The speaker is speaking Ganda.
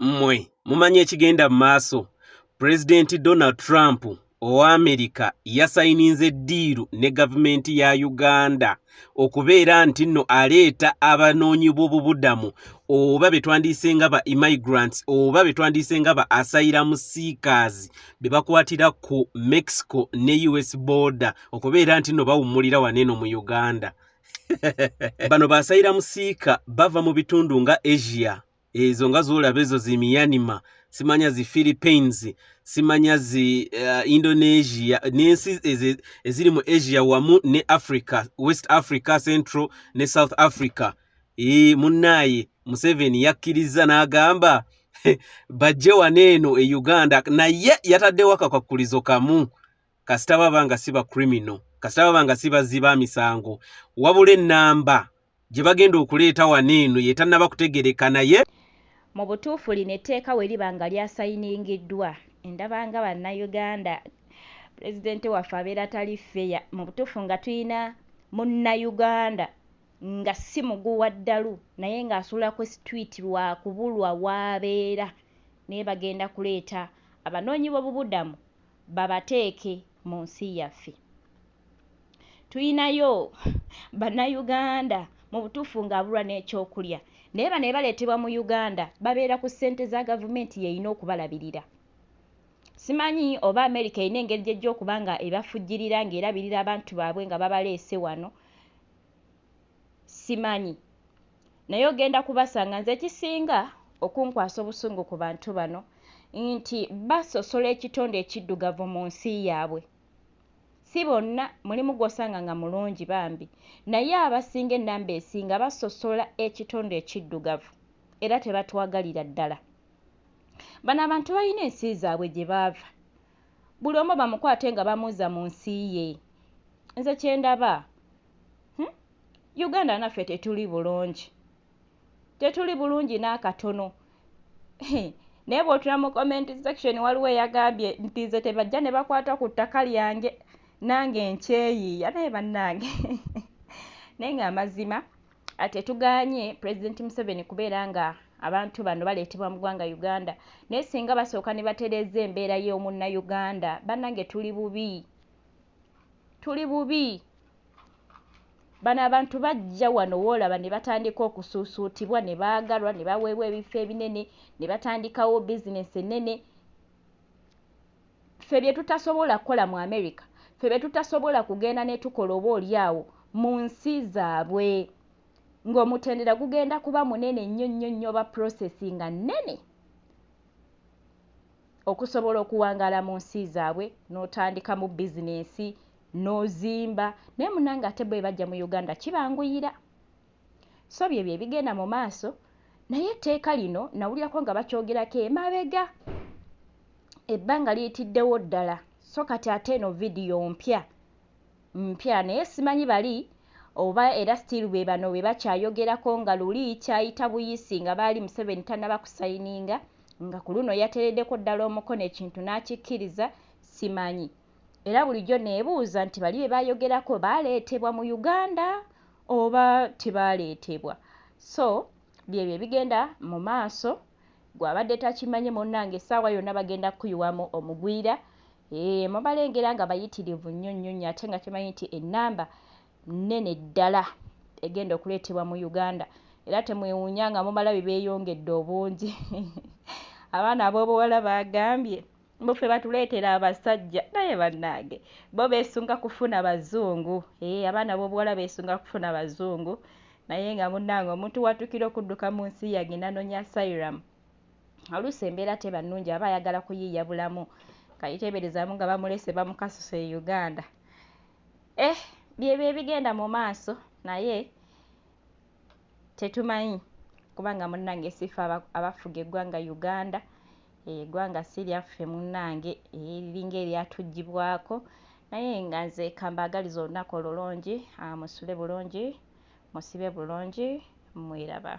Mmwe mumanye ekigenda mu maaso. Pulezidenti Donald Trump owa Amerika yasayininze eddiiru ne gavumenti ya Uganda okubeera nti nno aleeta abanoonyi b'obubudamu oba be twandiyise nga ba immigrants oba be twandiyise nga ba asylum seekers be bakwatira ku Mexico ne US border okubeera nti nno bawummulira waneeno mu Uganda. Bano ba asylum seeker bava mu bitundu nga Asia, ezo nga zolaba ezo zi Myanmar, simanya zi Philippines, simanya zi Indonesia, n'ensi eziri mu Asia wamu ne Africa, West Africa, Central ne South Africa. Munnaye Museveni yakkiriza n'agamba bajje waneeno e Uganda, naye yataddewo akakwakulizo kamu, kasita baba nga si ba criminal, kasita baba nga si baziba misango, wabula ennamba gye bagenda okuleeta waneeno yetannaba kutegereka. Naye mu butuufu lino etteeka we liba nga lyasayiningiddwa, endaba nga bannayuganda pulezidenti waffe abeera tali feya. Mu butuufu nga tulina munnayuganda nga si muguwa ddalu naye ng'asula ku street lwa kubulwa w'abeera, naye bagenda kuleeta abanoonyi b'obubudamu babateeke mu nsi yaffe. Tuyinayo bannayuganda mu butuufu ng'abulwa n'ekyokulya, naye bano baleetebwa mu Uganda babeera ku ssente za gavumenti yeyina okubalabirira. Simanyi oba Amerika erina engeri gy'ejja okuba nga ebafujjirira ng'erabirira abantu baabwe nga babaleese wano, simanyi. Naye ogenda kubasanga nze ekisinga okunkwasa obusungu ku bantu bano nti basosola ekitonde ekiddugavu mu nsi yaabwe. Si bonna, mulimu gw'osanga nga mulungi bambi, naye abasinga ennamba esinga basosola ekitonde ekiddugavu era tebatwagalira ddala. Bano abantu balina ensi zaabwe gye baava, buli omu bamukwate nga bamuuza mu nsi ye. Nze kye ndaba, Uganda naffe tetuli bulungi, tetuli bulungi n'akatono. Naye bw'otula mu comment section waliwo eyagambye nti nze tebajja ne bakwata ku ttaka lyange nange nkyeyiiya, naye bannange naye ng'amazima ate tugaanye Pulezidenti Museveni kubeera nga abantu bano baleetebwa mu ggwanga Uganda, naye singa basooka ne batereeza embeera y'omunnayuganda, bannange tuli bubi, tuli bubi. Bano abantu bajja wano woolaba ne batandika okusuusuutibwa, ne baagalwa, ne baweebwa ebifo ebinene, ne batandikawo bizinesi ennene. Ffe bye tutasobola kukola mu America, ffe bye tutasobola kugenda ne tukola oba oliawo mu nsi zaabwe, ng'omutendera gugenda kuba munene nnyo nnyo nnyo, oba processing nnene okusobola okuwangaala mu nsi zaabwe, n'otandika mu bizinesi n'ozimba, naye munnange ate bwe bajja mu Uganda kibanguyira. So bye bigenda mu maaso, naye etteeka lino nawulirako nga bakyogerako emabega, ebbanga liyitiddewo ddala, so kati ate eno vidiyo mpya, naye simanyi bali oba era still be bano be bakyayogerako nga luli kyayita buyisi nga baali Museveni tannaba kusayininga, nga ku luno yatereddeko ddala omukono ekintu n'akikkiriza, simanyi. Era bulijjo neebuuza nti bali be bayogerako baaleetebwa mu Uganda oba tebaaleetebwa. So bye bigenda mu maaso, gw'abadde takimanye munnange essaawa yonna bagenda kuyiwamu omugwira. Mubalengera nga bayitirivu nnyo nnyo nnyo, ate nga kimanyi nti ennamba nnene ddala egenda okuleetebwa mu Uganda, era temwewuunya nga mumala bye beeyongedde obungi. Abaana ab'obuwala bagambye muffe batuleetera abasajja, naye bannange bo beesunga kufuna bazungu. Abaana b'obuwala beesunga kufuna bazungu, naye nga munnange omuntu watukira okudduka mu nsi yange n'anoonya asylum, oluusi embeera teba nnungi, aba ayagala kuyiiya bulamu. Kayiteeberezaamu nga bamulese bamukasusa e Uganda. Bye bigenda mu maaso, naye tetumanyi kubanga munnange sife abafuga eggwanga Uganda. Eggwanga si lyaffe munnange, eriringa eryatuggibwako, naye nga nze kambaagaliza olunaku olulungi, musule bulungi, musibe bulungi, mweraba.